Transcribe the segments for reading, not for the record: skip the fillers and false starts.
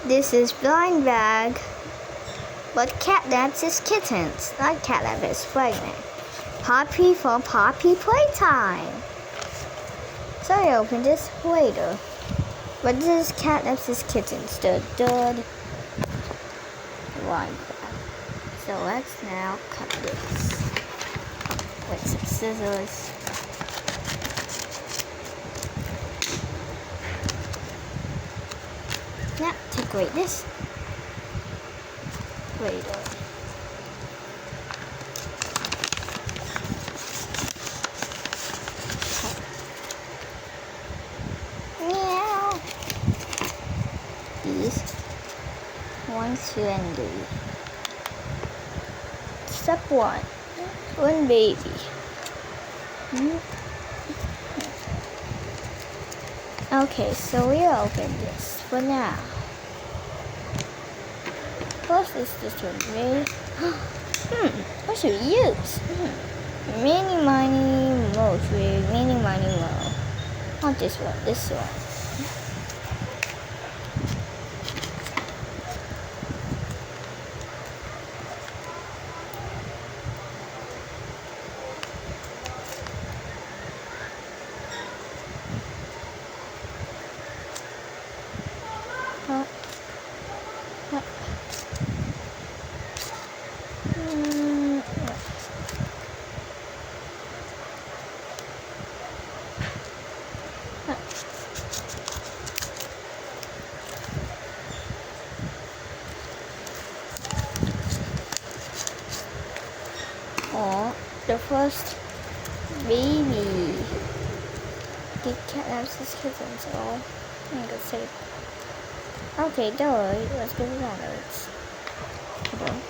This is blind bag, but catnaps his kittens, not catnap is pregnant. Poppy for Poppy playtime. So I opened this later. But this is catnaps his kittens, the blind bag. So let's now cut this with some scissors. Now take away this later. Meow. These 1, 2, and 3. Step 1. One baby. Okay, so we'll open this for now. First is this one, right? What should we use? Mini, miny, mo, mini, miny, mo. Not this one, this one. Oh, the first baby. The catnaps his kittens. Oh, I'm gonna say. Okay, don't worry. Let's give it on notes. Hold on.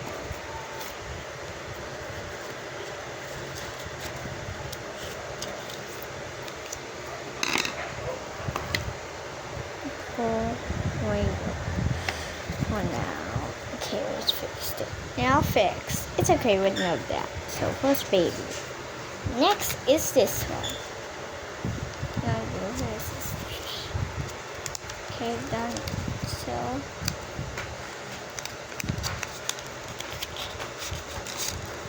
Wait. For now. Okay, let's fix it. Now fixed. It's okay with no that. So first baby. Next is this one. Now this is. Okay, done. So.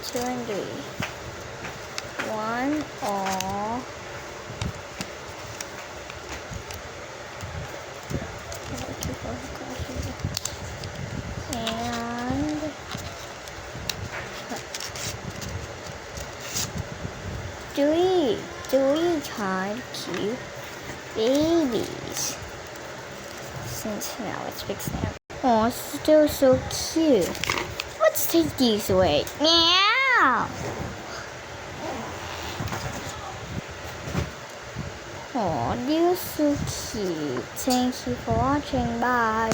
Two and 3. 1 or. And 3 kind cute babies. Since now it's fixed now. Oh, still so cute. Let's take these away. Meow. Oh, they're so cute. Thank you for watching. Bye.